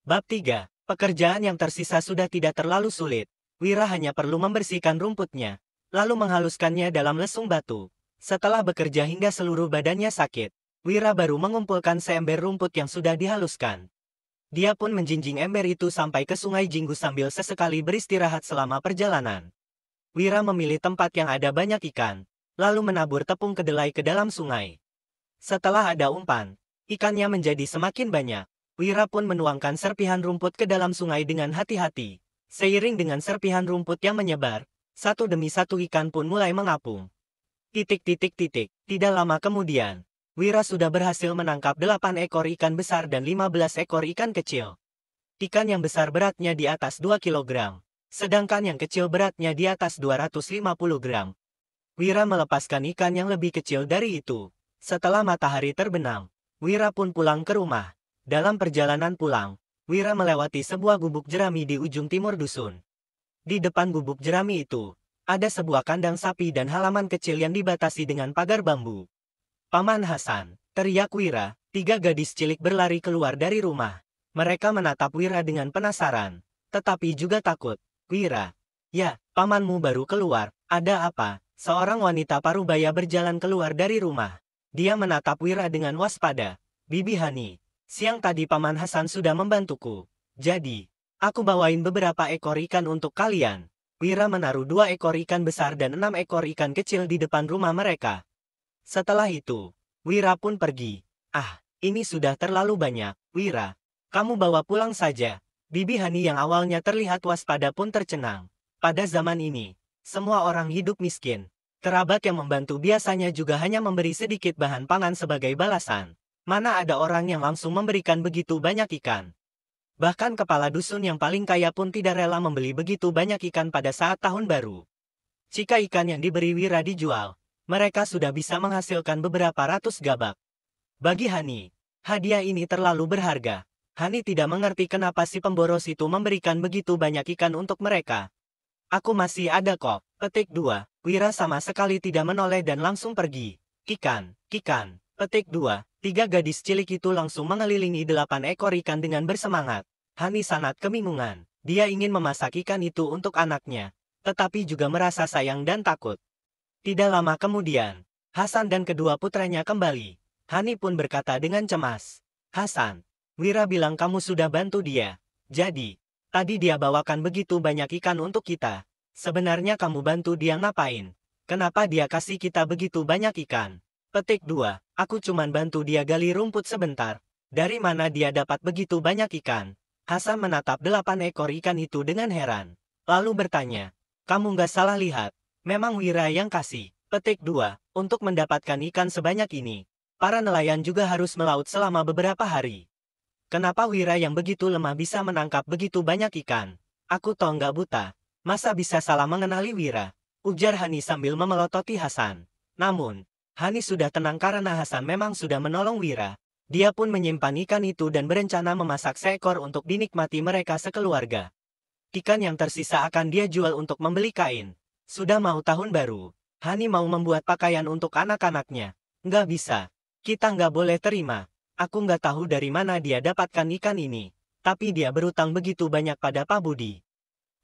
Bab 3. Pekerjaan yang tersisa sudah tidak terlalu sulit. Wira hanya perlu membersihkan rumputnya, lalu menghaluskannya dalam lesung batu. Setelah bekerja hingga seluruh badannya sakit, Wira baru mengumpulkan seember rumput yang sudah dihaluskan. Dia pun menjinjing ember itu sampai ke sungai Jinggu sambil sesekali beristirahat selama perjalanan. Wira memilih tempat yang ada banyak ikan, lalu menabur tepung kedelai ke dalam sungai. Setelah ada umpan, ikannya menjadi semakin banyak. Wira pun menuangkan serpihan rumput ke dalam sungai dengan hati-hati. Seiring dengan serpihan rumput yang menyebar, satu demi satu ikan pun mulai mengapung. Tidak lama kemudian, Wira sudah berhasil menangkap 8 ekor ikan besar dan 15 ekor ikan kecil. Ikan yang besar beratnya di atas 2 kilogram, sedangkan yang kecil beratnya di atas 250 gram. Wira melepaskan ikan yang lebih kecil dari itu. Setelah matahari terbenam, Wira pun pulang ke rumah. Dalam perjalanan pulang, Wira melewati sebuah gubuk jerami di ujung timur dusun. Di depan gubuk jerami itu, ada sebuah kandang sapi dan halaman kecil yang dibatasi dengan pagar bambu. "Paman Hasan," teriak Wira. 3 gadis cilik berlari keluar dari rumah. Mereka menatap Wira dengan penasaran, tetapi juga takut. "Wira, ya, pamanmu baru keluar, ada apa?" Seorang wanita parubaya berjalan keluar dari rumah. Dia menatap Wira dengan waspada. "Bibi Hani, siang tadi Paman Hasan sudah membantuku. Jadi, aku bawain beberapa ekor ikan untuk kalian." Wira menaruh 2 ekor ikan besar dan 6 ekor ikan kecil di depan rumah mereka. Setelah itu, Wira pun pergi. "Ah, ini sudah terlalu banyak, Wira. Kamu bawa pulang saja." Bibi Hani yang awalnya terlihat waspada pun tercengang. Pada zaman ini, semua orang hidup miskin. Kerabat yang membantu biasanya juga hanya memberi sedikit bahan pangan sebagai balasan. Mana ada orang yang langsung memberikan begitu banyak ikan. Bahkan kepala dusun yang paling kaya pun tidak rela membeli begitu banyak ikan pada saat tahun baru. Jika ikan yang diberi Wira dijual, mereka sudah bisa menghasilkan beberapa ratus gabak. Bagi Hani, hadiah ini terlalu berharga. Hani tidak mengerti kenapa si pemboros itu memberikan begitu banyak ikan untuk mereka. "Aku masih ada kok." Petik 2. Wira sama sekali tidak menoleh dan langsung pergi. "Ikan, ikan." Petik 2. 3 gadis cilik itu langsung mengelilingi 8 ekor ikan dengan bersemangat. Hani sangat kebingungan. Dia ingin memasak ikan itu untuk anaknya, tetapi juga merasa sayang dan takut. Tidak lama kemudian, Hasan dan kedua putranya kembali. Hani pun berkata dengan cemas, "Hasan, Wira bilang kamu sudah bantu dia. Jadi, tadi dia bawakan begitu banyak ikan untuk kita. Sebenarnya kamu bantu dia ngapain? Kenapa dia kasih kita begitu banyak ikan?" Petik 2. "Aku cuman bantu dia gali rumput sebentar. Dari mana dia dapat begitu banyak ikan?" Hasan menatap 8 ekor ikan itu dengan heran. Lalu bertanya, "Kamu nggak salah lihat. Memang Wira yang kasih." Petik 2. Untuk mendapatkan ikan sebanyak ini, para nelayan juga harus melaut selama beberapa hari. Kenapa Wira yang begitu lemah bisa menangkap begitu banyak ikan? "Aku toh nggak buta. Masa bisa salah mengenali Wira?" ujar Hani sambil memelototi Hasan. Namun, Hani sudah tenang karena Hasan memang sudah menolong Wira. Dia pun menyimpan ikan itu dan berencana memasak seekor untuk dinikmati mereka sekeluarga. Ikan yang tersisa akan dia jual untuk membeli kain. Sudah mau tahun baru, Hani mau membuat pakaian untuk anak-anaknya. "Nggak bisa. Kita nggak boleh terima. Aku nggak tahu dari mana dia dapatkan ikan ini. Tapi dia berutang begitu banyak pada Pak Budi.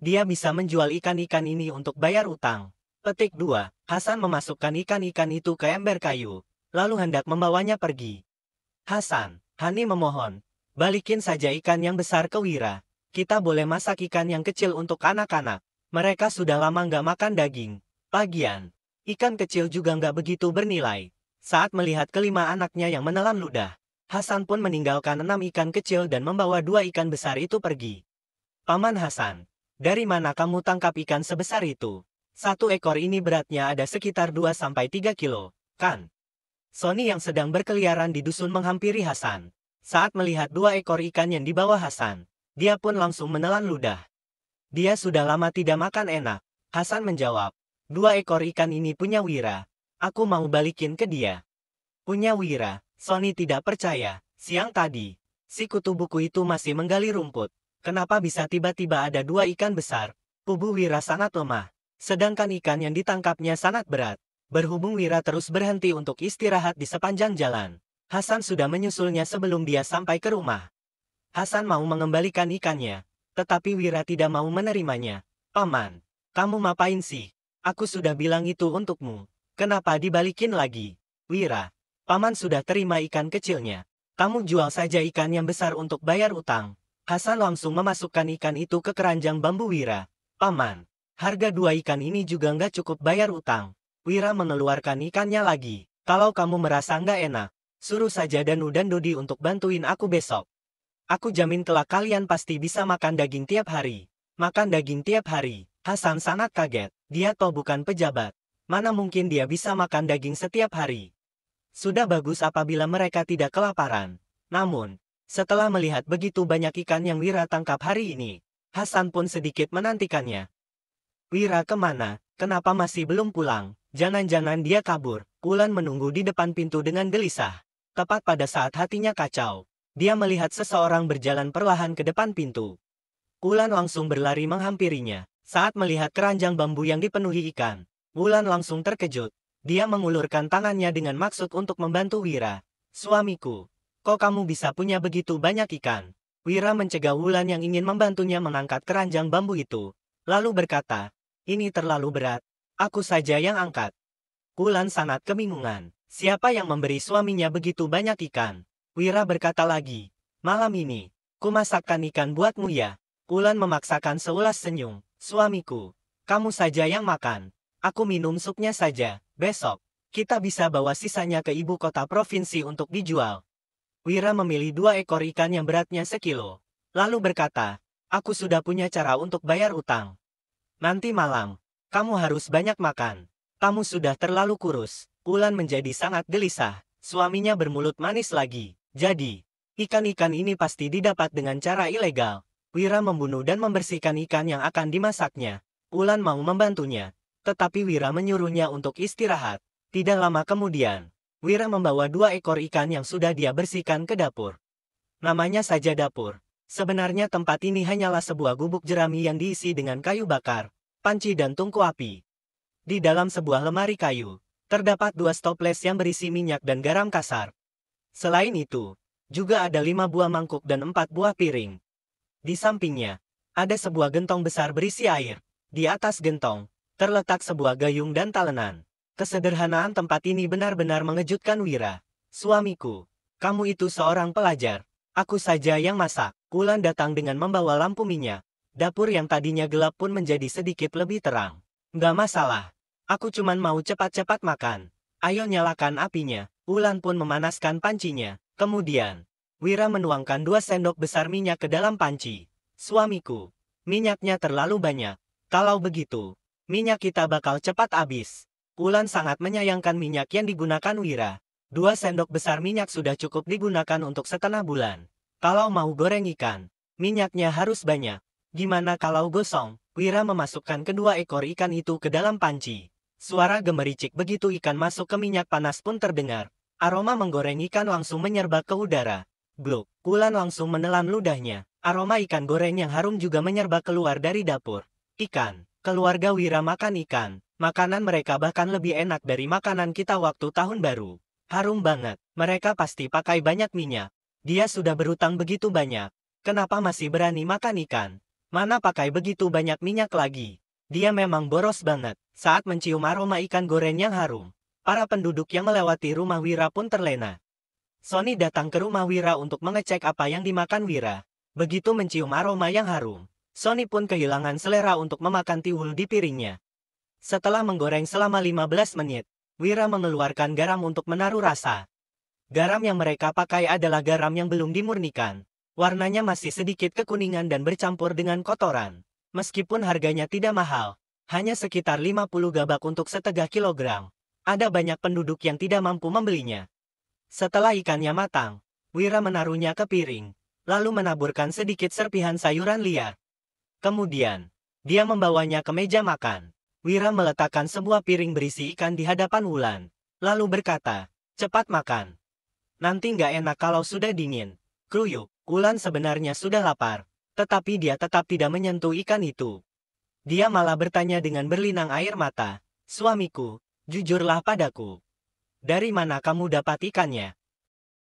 Dia bisa menjual ikan-ikan ini untuk bayar utang." Petik 2. Hasan memasukkan ikan-ikan itu ke ember kayu, lalu hendak membawanya pergi. "Hasan, Hani memohon, balikin saja ikan yang besar ke Wira. Kita boleh masak ikan yang kecil untuk anak-anak. Mereka sudah lama nggak makan daging. Lagian, ikan kecil juga nggak begitu bernilai." Saat melihat kelima anaknya yang menelan ludah, Hasan pun meninggalkan 6 ikan kecil dan membawa 2 ikan besar itu pergi. "Paman Hasan, dari mana kamu tangkap ikan sebesar itu? Satu ekor ini beratnya ada sekitar 2-3 kilo, kan?" Sony yang sedang berkeliaran di dusun menghampiri Hasan. Saat melihat 2 ekor ikan yang dibawa Hasan, dia pun langsung menelan ludah. Dia sudah lama tidak makan enak. Hasan menjawab, "2 ekor ikan ini punya Wira. Aku mau balikin ke dia." "Punya Wira?" Sony tidak percaya. "Siang tadi, si kutu buku itu masih menggali rumput. Kenapa bisa tiba-tiba ada 2 ikan besar?" Tubuh Wira sangat lemah, sedangkan ikan yang ditangkapnya sangat berat. Berhubung Wira terus berhenti untuk istirahat di sepanjang jalan, Hasan sudah menyusulnya sebelum dia sampai ke rumah. Hasan mau mengembalikan ikannya, tetapi Wira tidak mau menerimanya. Paman, kamu ngapain sih? Aku sudah bilang itu untukmu. Kenapa dibalikin lagi? Wira, paman sudah terima ikan kecilnya. Kamu jual saja ikan yang besar untuk bayar utang. Hasan langsung memasukkan ikan itu ke keranjang bambu Wira. Paman, harga 2 ikan ini juga nggak cukup bayar utang. Wira mengeluarkan ikannya lagi. Kalau kamu merasa nggak enak, suruh saja Danu dan Dodi untuk bantuin aku besok. Aku jamin kelak kalian pasti bisa makan daging tiap hari. Makan daging tiap hari. Hasan sangat kaget. Dia toh bukan pejabat. Mana mungkin dia bisa makan daging setiap hari. Sudah bagus apabila mereka tidak kelaparan. Namun, setelah melihat begitu banyak ikan yang Wira tangkap hari ini, Hasan pun sedikit menantikannya. Wira kemana? Kenapa masih belum pulang? Jangan-jangan dia kabur. Wulan menunggu di depan pintu dengan gelisah. Tepat pada saat hatinya kacau, dia melihat seseorang berjalan perlahan ke depan pintu. Wulan langsung berlari menghampirinya. Saat melihat keranjang bambu yang dipenuhi ikan, Wulan langsung terkejut. Dia mengulurkan tangannya dengan maksud untuk membantu Wira. Suamiku, kok kamu bisa punya begitu banyak ikan? Wira mencegah Wulan yang ingin membantunya mengangkat keranjang bambu itu. Lalu berkata, ini terlalu berat. Aku saja yang angkat. Wulan sangat kebingungan. Siapa yang memberi suaminya begitu banyak ikan? Wira berkata lagi, malam ini, ku masakkan ikan buatmu ya. Wulan memaksakan seulas senyum. Suamiku, kamu saja yang makan. Aku minum supnya saja. Besok, kita bisa bawa sisanya ke ibu kota provinsi untuk dijual. Wira memilih 2 ekor ikan yang beratnya sekilo. Lalu berkata, aku sudah punya cara untuk bayar utang. Nanti malam, kamu harus banyak makan. Kamu sudah terlalu kurus. Wulan menjadi sangat gelisah. Suaminya bermulut manis lagi. Jadi, ikan-ikan ini pasti didapat dengan cara ilegal. Wira membunuh dan membersihkan ikan yang akan dimasaknya. Wulan mau membantunya, tetapi Wira menyuruhnya untuk istirahat. Tidak lama kemudian, Wira membawa 2 ekor ikan yang sudah dia bersihkan ke dapur. Namanya saja dapur. Sebenarnya tempat ini hanyalah sebuah gubuk jerami yang diisi dengan kayu bakar, panci dan tungku api. Di dalam sebuah lemari kayu, terdapat 2 stoples yang berisi minyak dan garam kasar. Selain itu, juga ada 5 buah mangkuk dan 4 buah piring. Di sampingnya, ada sebuah gentong besar berisi air. Di atas gentong, terletak sebuah gayung dan talenan. Kesederhanaan tempat ini benar-benar mengejutkan Wira. Suamiku, kamu itu seorang pelajar. Aku saja yang masak. Wulan datang dengan membawa lampu minyak. Dapur yang tadinya gelap pun menjadi sedikit lebih terang. Nggak masalah. Aku cuman mau cepat-cepat makan. Ayo nyalakan apinya. Wulan pun memanaskan pancinya. Kemudian, Wira menuangkan 2 sendok besar minyak ke dalam panci. Suamiku, minyaknya terlalu banyak. Kalau begitu, minyak kita bakal cepat habis. Wulan sangat menyayangkan minyak yang digunakan Wira. 2 sendok besar minyak sudah cukup digunakan untuk setengah bulan. Kalau mau goreng ikan, minyaknya harus banyak. Gimana kalau gosong? Wira memasukkan kedua ekor ikan itu ke dalam panci. Suara gemericik begitu ikan masuk ke minyak panas pun terdengar. Aroma menggoreng ikan langsung menyerbat ke udara. Gluk, Wulan langsung menelan ludahnya. Aroma ikan goreng yang harum juga menyerbat keluar dari dapur. Ikan, keluarga Wira makan ikan. Makanan mereka bahkan lebih enak dari makanan kita waktu tahun baru. Harum banget, mereka pasti pakai banyak minyak. Dia sudah berutang begitu banyak. Kenapa masih berani makan ikan? Mana pakai begitu banyak minyak lagi? Dia memang boros banget. Saat mencium aroma ikan goreng yang harum, para penduduk yang melewati rumah Wira pun terlena. Sony datang ke rumah Wira untuk mengecek apa yang dimakan Wira. Begitu mencium aroma yang harum, Sony pun kehilangan selera untuk memakan tiwul di piringnya. Setelah menggoreng selama 15 menit, Wira mengeluarkan garam untuk menaruh rasa. Garam yang mereka pakai adalah garam yang belum dimurnikan. Warnanya masih sedikit kekuningan dan bercampur dengan kotoran. Meskipun harganya tidak mahal, hanya sekitar 50 gabak untuk setengah kilogram. Ada banyak penduduk yang tidak mampu membelinya. Setelah ikannya matang, Wira menaruhnya ke piring, lalu menaburkan sedikit serpihan sayuran liar. Kemudian, dia membawanya ke meja makan. Wira meletakkan sebuah piring berisi ikan di hadapan Wulan, lalu berkata, cepat makan. Nanti nggak enak kalau sudah dingin. Kruyuk, Wulan sebenarnya sudah lapar, tetapi dia tetap tidak menyentuh ikan itu. Dia malah bertanya dengan berlinang air mata, suamiku, jujurlah padaku. Dari mana kamu dapat ikannya?